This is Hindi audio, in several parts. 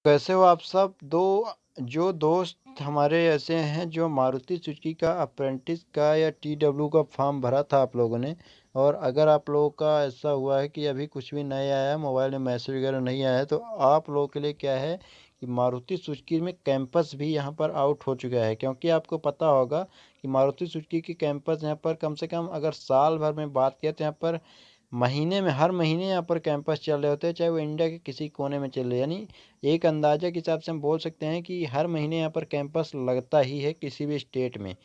कैसे हो आप सब? जो दोस्त हमारे ऐसे हैं जो मारुति सुजुकी का अप्रेंटिस का या टीडब्ल्यू का फॉर्म भरा था आप लोगों ने, और अगर आप लोगों का ऐसा हुआ है कि अभी कुछ भी नहीं आया है, मोबाइल में मैसेज वगैरह नहीं आया है, तो आप लोगों के लिए क्या है कि मारुति सुजुकी में कैंपस भी यहाँ पर आउट हो चुका है। क्योंकि आपको पता होगा कि मारुति सुजुकी की कैंपस यहाँ पर कम से कम अगर साल भर में बात किया तो यहाँ पर महीने में हर महीने यहाँ पर कैंपस चल रहे होते हैं, चाहे वो इंडिया के किसी कोने में चल रहे, यानी एक अंदाज़ा के हिसाब से हम बोल सकते हैं कि हर महीने यहाँ पर कैंपस लगता ही है किसी भी स्टेट में।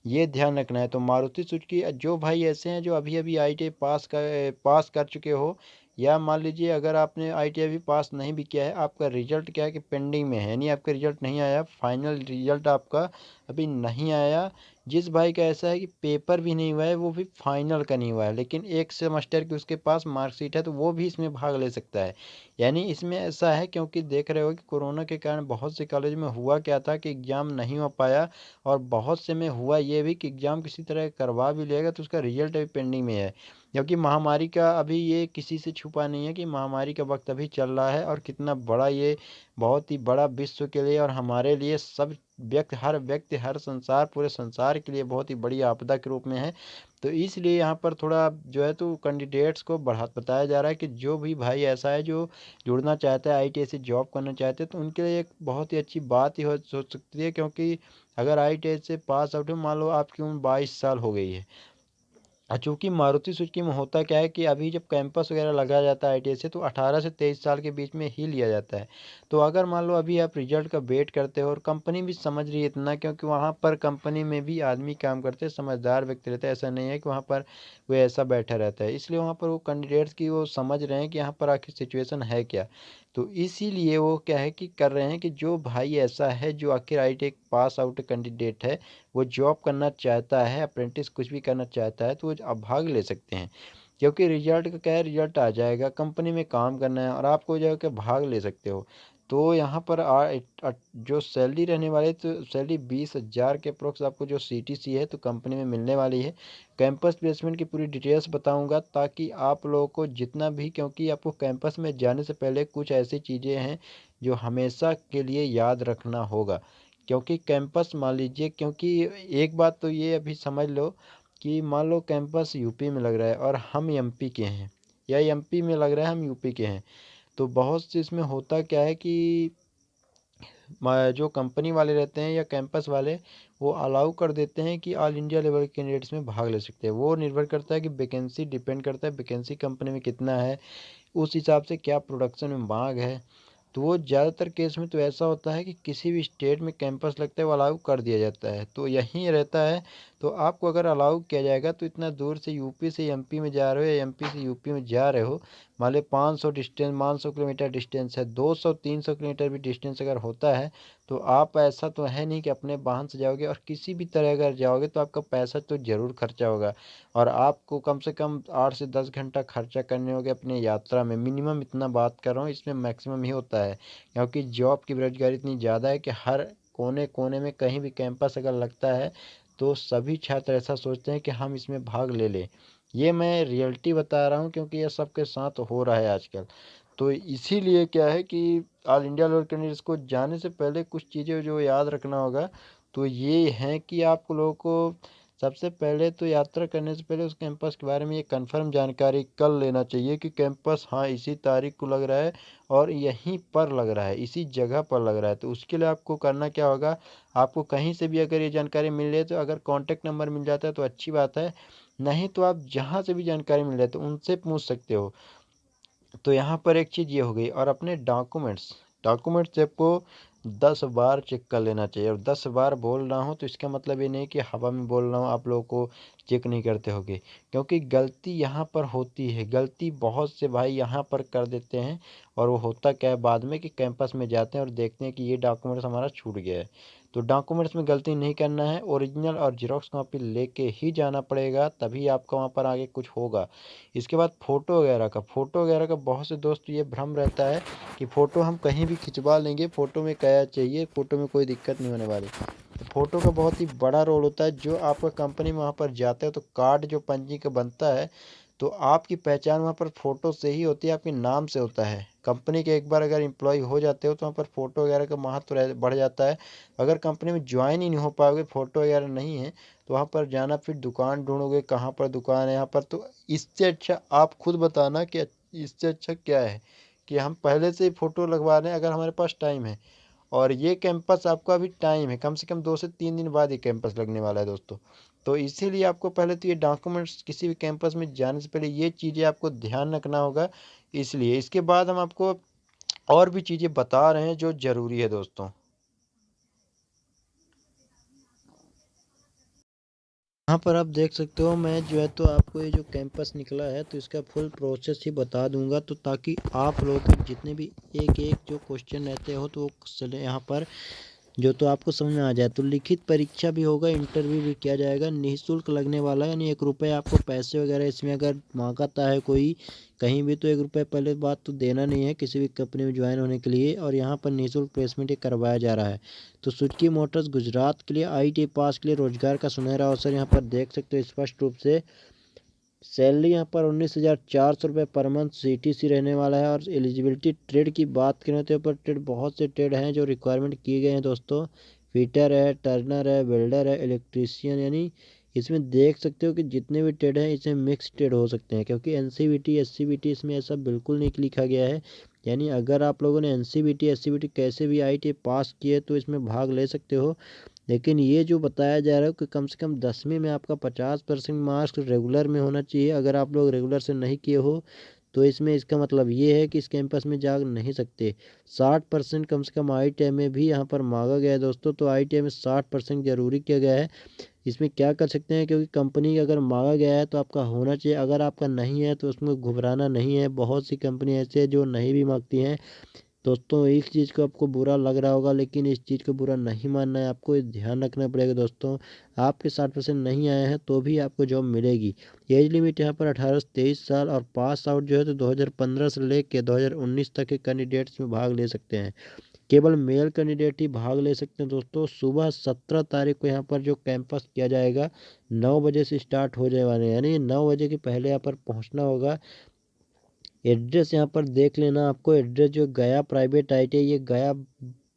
ये ध्यान रखना है। तो मारुति सुजुकी जो भाई ऐसे हैं जो अभी-अभी आईटीआई पास कर चुके हो, या मान लीजिए अगर आपने आईटीआई अभी पास नहीं भी किया है, आपका रिज़ल्ट क्या है कि पेंडिंग में है, यानी आपका रिज़ल्ट नहीं आया, फाइनल रिज़ल्ट आपका अभी नहीं आया। जिस भाई का ऐसा है कि पेपर भी नहीं हुआ है, वो भी फाइनल का नहीं हुआ है, लेकिन 1 सेमेस्टर की उसके पास मार्कशीट है, तो वो भी इसमें भाग ले सकता है। यानी इसमें ऐसा है, क्योंकि देख रहे हो कि कोरोना के कारण बहुत से कॉलेज में हुआ क्या था कि एग्ज़ाम नहीं हो पाया, और बहुत से में हुआ ये भी कि एग्ज़ाम किसी तरह करवा भी लेगा तो उसका रिज़ल्ट अभी पेंडिंग में है। क्योंकि महामारी का अभी ये किसी से छुपा नहीं है कि महामारी का वक़्त अभी चल रहा है, और कितना बड़ा ये बहुत ही बड़ा विश्व के लिए और हमारे लिए सब व्यक्ति हर संसार पूरे संसार के लिए बहुत ही बड़ी आपदा के रूप में है। तो इसलिए यहाँ पर थोड़ा जो है तो कैंडिडेट्स को बताया जा रहा है कि जो भी भाई ऐसा है जो जुड़ना चाहता है आईटीआई से जॉब करना चाहते हैं, तो उनके लिए एक बहुत ही अच्छी बात ही हो सकती है। क्योंकि अगर आईटीआई से पास आउट हो, मान लो आपकी उम्र 22 साल हो गई है, चूँकि मारुति सुजुकी में होता क्या है कि अभी जब कैंपस वगैरह लगाया जाता है आईटीआई से, तो 18 से 23 साल के बीच में ही लिया जाता है। तो अगर मान लो अभी आप रिजल्ट का वेट करते हो, और कंपनी भी समझ रही है इतना, क्योंकि वहाँ पर कंपनी में भी आदमी काम करते हैं, समझदार व्यक्ति रहते हैं, ऐसा नहीं है कि वहाँ पर कोई ऐसा बैठा रहता है। इसलिए वहाँ पर वो कैंडिडेट्स की वो समझ रहे हैं कि यहाँ पर आखिर सिचुएशन है क्या। तो इसीलिए वो क्या है कि कर रहे हैं कि जो भाई ऐसा है जो आखिर आईटीआई पास आउट कैंडिडेट है, वो जॉब करना चाहता है, अप्रेंटिस कुछ भी करना चाहता है, तो वो आप भाग ले सकते हैं। क्योंकि रिजल्ट का क्या है, रिजल्ट आ जाएगा, कंपनी में काम करना है और आपको जो है कि भाग ले सकते हो। तो यहाँ पर जो सैलरी रहने वाली है, तो सैलरी 20,000 के अप्रोक्स आपको जो सीटीसी है तो कंपनी में मिलने वाली है। कैंपस प्लेसमेंट की पूरी डिटेल्स बताऊंगा, ताकि आप लोगों को जितना भी, क्योंकि आपको कैंपस में जाने से पहले कुछ ऐसी चीज़ें हैं जो हमेशा के लिए याद रखना होगा। क्योंकि कैंपस मान लीजिए, क्योंकि एक बात तो ये अभी समझ लो कि मान लो कैंपस यूपी में लग रहा है और हम एमपी के हैं, या एमपी में लग रहा है हम यूपी के हैं, तो बहुत से इसमें होता क्या है कि जो कंपनी वाले रहते हैं या कैंपस वाले, वो अलाउ कर देते हैं कि ऑल इंडिया लेवल के कैंडिडेट्स में भाग ले सकते हैं। वो निर्भर करता है कि वैकेंसी डिपेंड करता है, वैकेंसी कंपनी में कितना है, उस हिसाब से क्या प्रोडक्शन में मांग है। तो वो ज़्यादातर केस में तो ऐसा होता है कि किसी भी स्टेट में कैंपस लगता है वो अलाउ कर दिया जाता है, तो यहीं रहता है। तो आपको अगर अलाउ किया जाएगा, तो इतना दूर से यूपी से एमपी में जा रहे हो या एमपी से यूपी में जा रहे हो, मान लो 500 किलोमीटर डिस्टेंस है, 200-300 किलोमीटर भी डिस्टेंस अगर होता है, तो आप ऐसा तो है नहीं कि अपने वाहन से जाओगे, और किसी भी तरह अगर जाओगे तो आपका पैसा तो ज़रूर खर्चा होगा, और आपको कम से कम 8 से 10 घंटा खर्चा करने होंगे अपनी यात्रा में, मिनिमम इतना बात कर रहा हूँ, इसमें मैक्सिमम ही होता है। क्योंकि जॉब की बेरोजगारी इतनी ज़्यादा है कि हर कोने कोने में कहीं भी कैंपस अगर लगता है, तो सभी छात्र ऐसा सोचते हैं कि हम इसमें भाग ले लें। ये मैं रियलिटी बता रहा हूँ, क्योंकि ये सबके साथ हो रहा है आजकल। तो इसीलिए क्या है कि ऑल इंडिया लेवल कैंडिडेट्स को जाने से पहले कुछ चीज़ें जो याद रखना होगा, तो ये हैं कि आप लोगों को सबसे पहले तो यात्रा करने से पहले उस कैंपस के बारे में ये कंफर्म जानकारी कर लेना चाहिए कि कैंपस हाँ इसी तारीख को लग रहा है, और यहीं पर लग रहा है, इसी जगह पर लग रहा है। तो उसके लिए आपको करना क्या होगा, आपको कहीं से भी अगर ये जानकारी मिल रही है, तो अगर कॉन्टैक्ट नंबर मिल जाता है तो अच्छी बात है, नहीं तो आप जहाँ से भी जानकारी मिल जाए तो उनसे पूछ सकते हो। तो यहाँ पर एक चीज़ ये हो गई, और अपने डॉक्यूमेंट्स आपको 10 बार चेक कर लेना चाहिए। और 10 बार बोल रहा हूँ तो इसका मतलब ये नहीं कि हवा में बोल रहा हूँ, आप लोगों को चेक नहीं करते होगे, क्योंकि गलती यहाँ पर होती है, गलती बहुत से भाई यहाँ पर कर देते हैं। और वो होता क्या है बाद में कि कैंपस में जाते हैं और देखते हैं कि ये डॉक्यूमेंट्स हमारा छूट गया है। तो डॉक्यूमेंट्स में गलती नहीं करना है, ओरिजिनल और जेरॉक्स कॉपी लेके ही जाना पड़ेगा, तभी आपका वहाँ पर आगे कुछ होगा। इसके बाद फ़ोटो वगैरह का बहुत से दोस्त ये भ्रम रहता है कि फ़ोटो हम कहीं भी खिंचवा लेंगे, फ़ोटो में क्या चाहिए, फ़ोटो में कोई दिक्कत नहीं होने वाली। तो फ़ोटो का बहुत ही बड़ा रोल होता है। जो आपका कंपनी में वहाँ पर जाते हो, तो कार्ड जो पंजी का बनता है, तो आपकी पहचान वहाँ पर फ़ोटो से ही होती है, आपके नाम से होता है। कंपनी के एक बार अगर एम्प्लॉय हो जाते हो तो वहाँ पर फ़ोटो वगैरह का महत्व बढ़ जाता है। अगर कंपनी में ज्वाइन ही नहीं हो पाओगे, फ़ोटो वगैरह नहीं है, तो वहाँ पर जाना, फिर दुकान ढूँढोगे, कहाँ पर दुकान है यहाँ पर। तो इससे अच्छा आप खुद बताना कि इससे अच्छा क्या है कि हम पहले से ही फ़ोटो लगवा लें अगर हमारे पास टाइम है। और ये कैंपस आपका अभी टाइम है, कम से कम 2 से 3 दिन बाद ये कैंपस लगने वाला है दोस्तों। तो इसीलिए आपको पहले तो ये डॉक्यूमेंट्स, किसी भी कैंपस में जाने से पहले ये चीज़ें आपको ध्यान रखना होगा। इसलिए इसके बाद हम आपको और भी चीज़ें बता रहे हैं जो ज़रूरी है दोस्तों। यहाँ पर आप देख सकते हो, मैं जो है तो आपको ये जो कैंपस निकला है तो इसका फुल प्रोसेस ही बता दूंगा, तो ताकि आप लोगों के जितने भी एक एक जो क्वेश्चन रहते हो तो वो यहाँ पर जो तो आपको समझ में आ जाए। तो लिखित परीक्षा भी होगा, इंटरव्यू भी किया जाएगा, निःशुल्क लगने वाला है, यानी 1 रुपये आपको पैसे वगैरह इसमें अगर मांगता है कोई कहीं भी तो 1 रुपये पहले बात तो देना नहीं है किसी भी कंपनी में ज्वाइन होने के लिए। और यहाँ पर निःशुल्क प्लेसमेंट ही करवाया जा रहा है। तो सुजुकी मोटर्स गुजरात के लिए IIT पास के लिए रोजगार का सुनहरा अवसर यहाँ पर देख सकते हो स्पष्ट रूप से। सैलरी यहाँ पर 19,400 रुपये पर मंथ CTC रहने वाला है। और एलिजिबिलिटी ट्रेड की बात करें तो यहाँ पर ट्रेड, बहुत से ट्रेड हैं जो रिक्वायरमेंट किए गए हैं दोस्तों। फिटर है, टर्नर है, वेल्डर है, इलेक्ट्रीशियन, यानी इसमें देख सकते हो कि जितने भी ट्रेड हैं इसमें मिक्स ट्रेड हो सकते हैं, क्योंकि NCVT SCVT इसमें ऐसा बिल्कुल नहीं लिखा गया है। यानी अगर आप लोगों ने NCVT SCVT कैसे भी IIT पास किए तो इसमें भाग ले सकते हो। लेकिन ये जो बताया जा रहा है कि कम से कम 10वीं में आपका 50% मार्क्स रेगुलर में होना चाहिए। अगर आप लोग रेगुलर से नहीं किए हो तो इसमें इसका मतलब ये है कि इस कैंपस में जा नहीं सकते। 60% कम से कम IIT में भी यहाँ पर मांगा गया है दोस्तों। तो IIT में 60% ज़रूरी किया गया है। इसमें क्या कर सकते हैं, क्योंकि कंपनी अगर मांगा गया है तो आपका होना चाहिए। अगर आपका नहीं है तो उसमें घबराना नहीं है। बहुत सी कंपनी ऐसी है जो नहीं भी मांगती हैं दोस्तों। इस चीज़ को आपको बुरा लग रहा होगा, लेकिन इस चीज़ को बुरा नहीं मानना है, आपको ध्यान रखना पड़ेगा दोस्तों। आपके 60% नहीं आए हैं तो भी आपको जॉब मिलेगी। एज लिमिट यहाँ पर 18 से 23 साल, और पास आउट जो है तो 2015 से लेकर 2019 तक के कैंडिडेट्स में भाग ले सकते हैं। केवल मेल कैंडिडेट ही भाग ले सकते हैं दोस्तों। सुबह 17 तारीख को यहाँ पर जो कैंपस किया जाएगा 9 बजे से स्टार्ट हो जाने वाले हैं, यानी 9 बजे के पहले यहाँ पर पहुँचना होगा। एड्रेस यहाँ पर देख लेना, आपको एड्रेस जो गया प्राइवेट IIT ये गया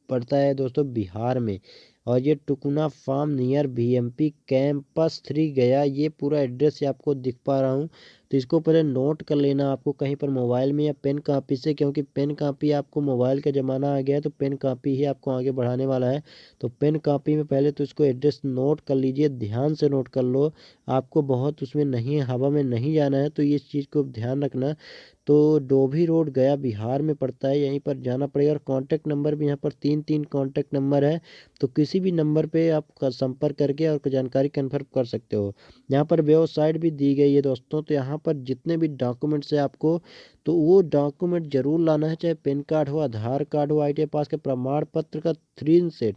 पड़ता है दोस्तों बिहार में। और ये टुकुना फार्म नियर BMP कैंपस 3 गया, ये पूरा एड्रेस आपको दिख पा रहा हूँ। तो इसको पहले नोट कर लेना आपको कहीं पर मोबाइल में या पेन कापी से, क्योंकि पेन कापी आपको मोबाइल का ज़माना आ गया है तो पेन कापी ही आपको आगे बढ़ाने वाला है। तो पेन कापी में पहले तो इसको एड्रेस नोट कर लीजिए, ध्यान से नोट कर लो। आपको बहुत उसमें नहीं, हवा में नहीं जाना है, तो इस चीज़ को ध्यान रखना। तो डोभी रोड गया बिहार में पड़ता है, यहीं पर जाना पड़ेगा। और कॉन्टैक्ट नंबर भी यहाँ पर 3 कॉन्टैक्ट नंबर है, तो किसी भी नंबर पे आप संपर्क करके और जानकारी कन्फर्म कर सकते हो। यहाँ पर वेबसाइट भी दी गई है दोस्तों। तो यहाँ पर जितने भी डॉक्यूमेंट्स है आपको, तो वो डॉक्यूमेंट जरूर लाना है, चाहे पैन कार्ड हो, आधार कार्ड हो, IIT पास के प्रमाण पत्र का 3 सेट।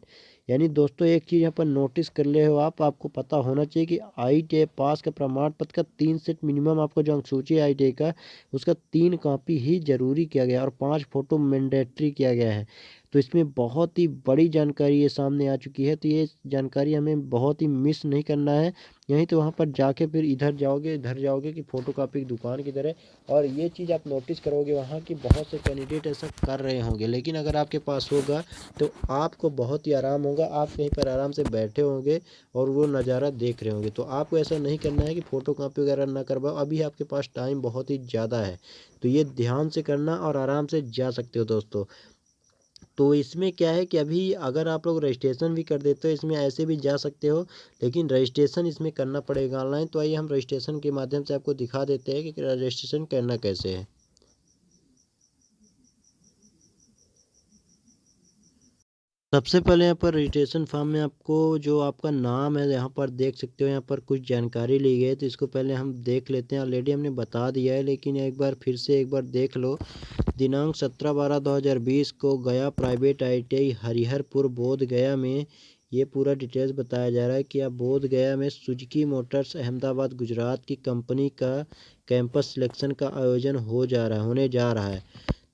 यानी दोस्तों एक चीज़ यहाँ पर नोटिस कर ले हो आपको पता होना चाहिए कि IIT पास का प्रमाण पत्र का 3 सेट मिनिमम, आपको जो अंकसूची IIT का उसका 3 कॉपी ही ज़रूरी किया गया है, और 5 फोटो मैंडेटरी किया गया है। तो इसमें बहुत ही बड़ी जानकारी ये सामने आ चुकी है, तो ये जानकारी हमें बहुत ही मिस नहीं करना है। यहीं तो वहाँ पर जाके फिर इधर जाओगे कि फ़ोटोकॉपी की दुकान की तरह, और ये चीज़ आप नोटिस करोगे वहाँ की बहुत से कैंडिडेट ऐसा कर रहे होंगे। लेकिन अगर आपके पास होगा तो आपको बहुत ही आराम होगा, आप कहीं पर आराम से बैठे होंगे और वो नज़ारा देख रहे होंगे। तो आपको ऐसा नहीं करना है कि फ़ोटोकॉपी वगैरह ना करवाओ, अभी आपके पास टाइम बहुत ही ज़्यादा है। तो ये ध्यान से करना और आराम से जा सकते हो दोस्तों। तो इसमें क्या है कि अभी अगर आप लोग रजिस्ट्रेशन भी कर देते हो इसमें ऐसे भी जा सकते हो, लेकिन रजिस्ट्रेशन इसमें करना पड़ेगा ऑनलाइन। तो आइए हम रजिस्ट्रेशन के माध्यम से आपको दिखा देते हैं कि रजिस्ट्रेशन करना कैसे है। सबसे पहले यहाँ पर रजिस्ट्रेशन फॉर्म में आपको जो आपका नाम है यहाँ पर देख सकते हो, यहाँ पर कुछ जानकारी ली गई है, तो इसको पहले हम देख लेते हैं। ऑलरेडी हमने बता दिया है, लेकिन एक बार फिर से एक बार देख लो। दिनांक 17/12/2020 को गया प्राइवेट IIT हरिहरपुर बोध गया में ये पूरा डिटेल्स बताया जा रहा है कि आप बोध गया में सुजुकी मोटर्स अहमदाबाद गुजरात की कंपनी का कैंपस सिलेक्शन का आयोजन होने जा रहा है।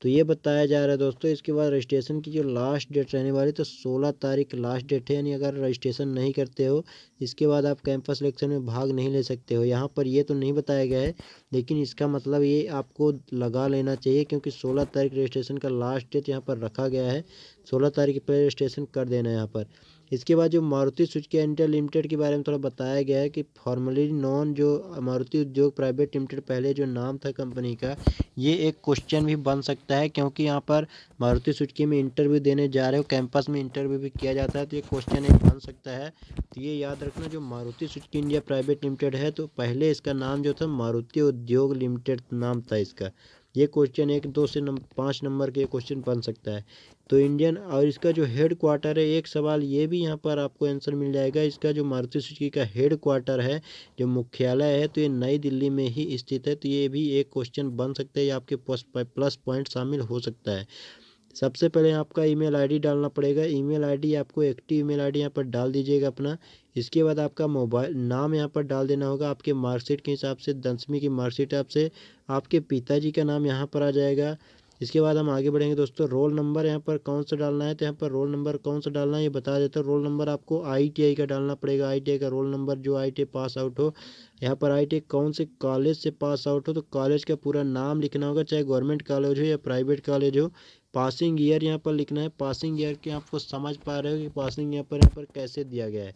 तो ये बताया जा रहा है दोस्तों। इसके बाद रजिस्ट्रेशन की जो लास्ट डेट रहने वाली तो 16 तारीख लास्ट डेट है, यानी अगर रजिस्ट्रेशन नहीं करते हो इसके बाद आप कैंपस सिलेक्शन में भाग नहीं ले सकते हो। यहाँ पर ये तो नहीं बताया गया है, लेकिन इसका मतलब ये आपको लगा लेना चाहिए, क्योंकि 16 तारीख रजिस्ट्रेशन का लास्ट डेट यहाँ पर रखा गया है। 16 तारीख पर रजिस्ट्रेशन कर देना है यहाँ पर। इसके बाद जो मारुति सुजुकी इंडिया लिमिटेड के बारे में थोड़ा बताया गया है कि फॉर्मली नॉन जो मारुति उद्योग प्राइवेट लिमिटेड पहले जो नाम था कंपनी का, ये एक क्वेश्चन भी बन सकता है, क्योंकि यहाँ पर मारुति सुजुकी में इंटरव्यू देने जा रहे हो, कैंपस में इंटरव्यू भी किया जाता है, तो ये क्वेश्चन एक बन सकता है। तो ये याद रखना, जो Maruti Suzuki India private limited है तो पहले इसका नाम जो था मारुति उद्योग लिमिटेड नाम था इसका। ये क्वेश्चन 1, 2 से 5 नंबर के क्वेश्चन बन सकता है। तो इंडियन और इसका जो हेड क्वार्टर है, एक सवाल ये भी यहाँ पर आपको आंसर मिल जाएगा। इसका जो मारुति सुजुकी का हेड क्वार्टर है, जो मुख्यालय है, तो ये नई दिल्ली में ही स्थित है। तो ये भी एक क्वेश्चन बन सकता है, आपके प्लस पॉइंट शामिल हो सकता है। सबसे पहले आपका ईमेल आईडी डालना पड़ेगा। ईमेल आईडी आपको एक्टिव ईमेल आईडी यहाँ पर डाल दीजिएगा अपना। इसके बाद आपका मोबाइल नाम यहाँ पर डाल देना होगा आपके मार्कशीट के हिसाब से, 10वीं की मार्कशीट आपसे। आपके पिताजी का नाम यहाँ पर आ जाएगा। इसके बाद हम आगे बढ़ेंगे दोस्तों। रोल नंबर यहाँ पर कौन सा डालना है, तो यहाँ पर रोल नंबर कौन सा डालना है ये बता देता हूँ। रोल नंबर आपको ITI का डालना पड़ेगा। ITI का रोल नंबर, जो ITI पास आउट हो। यहाँ पर ITI कौन से कॉलेज से पास आउट हो, तो कॉलेज का पूरा नाम लिखना होगा, चाहे गवर्नमेंट कॉलेज हो या प्राइवेट कॉलेज हो। पासिंग ईयर यहाँ पर लिखना है। पासिंग ईयर के आपको समझ पा रहे हो कि पासिंग यहाँ पर कैसे दिया गया है।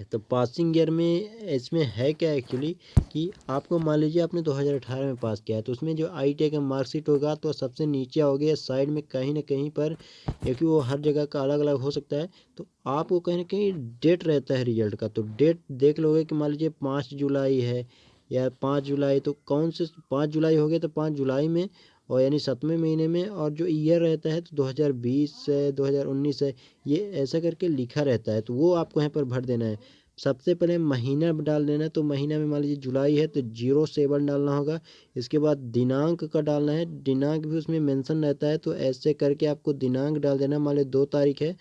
तो पासिंग ईयर में इसमें है क्या एक्चुअली, कि आपको मान लीजिए आपने 2018 में पास किया है, तो उसमें जो ITI का मार्कशीट होगा तो सबसे नीचे आओगे या साइड में कहीं ना कहीं पर, क्योंकि वो हर जगह का अलग अलग हो सकता है, तो आपको कहीं ना कहीं डेट रहता है रिजल्ट का। तो डेट देख लोगे कि मान लीजिए 5 जुलाई है या 5 जुलाई, तो कौन से 5 जुलाई हो गए तो 5 जुलाई में, और यानी 7वें महीने में। और जो ईयर रहता है तो 2020 है, 2019 है, ये ऐसा करके लिखा रहता है, तो वो आपको यहाँ पर भर देना है। सबसे पहले महीना डाल देना है, तो महीना में मान लीजिए जुलाई है तो 07 डालना होगा। इसके बाद दिनांक का डालना है, दिनांक भी उसमें मेंशन रहता है, तो ऐसे करके आपको दिनांक डाल देना। मान लीजिए 2 तारीख है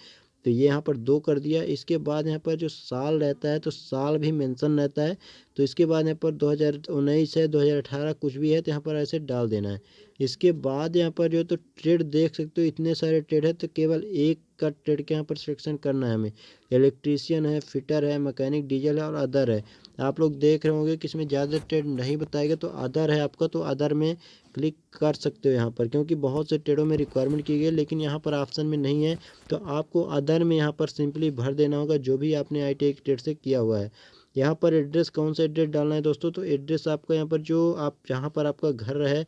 तो ये यहाँ पर 2 कर दिया। इसके बाद यहाँ पर जो साल रहता है तो साल भी मेंशन रहता है, तो इसके बाद यहाँ पर 2019 है, 2018 कुछ भी है, तो यहाँ पर ऐसे डाल देना है। इसके बाद यहाँ पर जो तो ट्रेड देख सकते हो, इतने सारे ट्रेड है, तो केवल एक का ट्रेड के यहाँ पर सिलेक्शन करना है हमें। इलेक्ट्रीशियन है, फिटर है, मैकेनिक, डीजल है और अदर है। आप लोग देख रहे होंगे कि इसमें ज़्यादा ट्रेड नहीं बताएगा, तो अदर है आपका, तो अदर में क्लिक कर सकते हो यहाँ पर, क्योंकि बहुत से ट्रेडों में रिक्वायरमेंट की गई है लेकिन यहाँ पर ऑप्शन में नहीं है। तो आपको अदर में यहाँ पर सिंपली भर देना होगा जो भी आपने ITI ट्रेड से किया हुआ है। यहाँ पर एड्रेस कौन सा एड्रेस डालना है दोस्तों, तो एड्रेस आपका यहाँ पर जो आप जहाँ पर आपका घर है,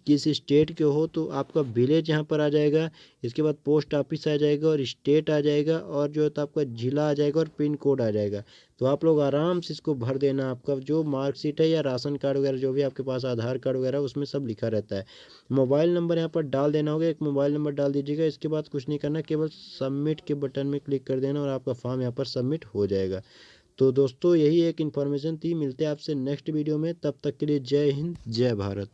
किस स्टेट के हो तो आपका विलेज यहाँ पर आ जाएगा। इसके बाद पोस्ट ऑफिस आ जाएगा और स्टेट आ जाएगा, और जो है तो आपका ज़िला आ जाएगा और पिन कोड आ जाएगा। तो आप लोग आराम से इसको भर देना। आपका जो मार्कशीट है या राशन कार्ड वगैरह जो भी आपके पास, आधार कार्ड वगैरह, उसमें सब लिखा रहता है। मोबाइल नंबर यहाँ पर डाल देना होगा, एक मोबाइल नंबर डाल दीजिएगा। इसके बाद कुछ नहीं करना, केवल सबमिट के बटन में क्लिक कर देना और आपका फॉर्म यहाँ पर सबमिट हो जाएगा। तो दोस्तों यही एक इन्फॉर्मेशन थी। मिलते हैं आपसे नेक्स्ट वीडियो में, तब तक के लिए जय हिंद, जय भारत।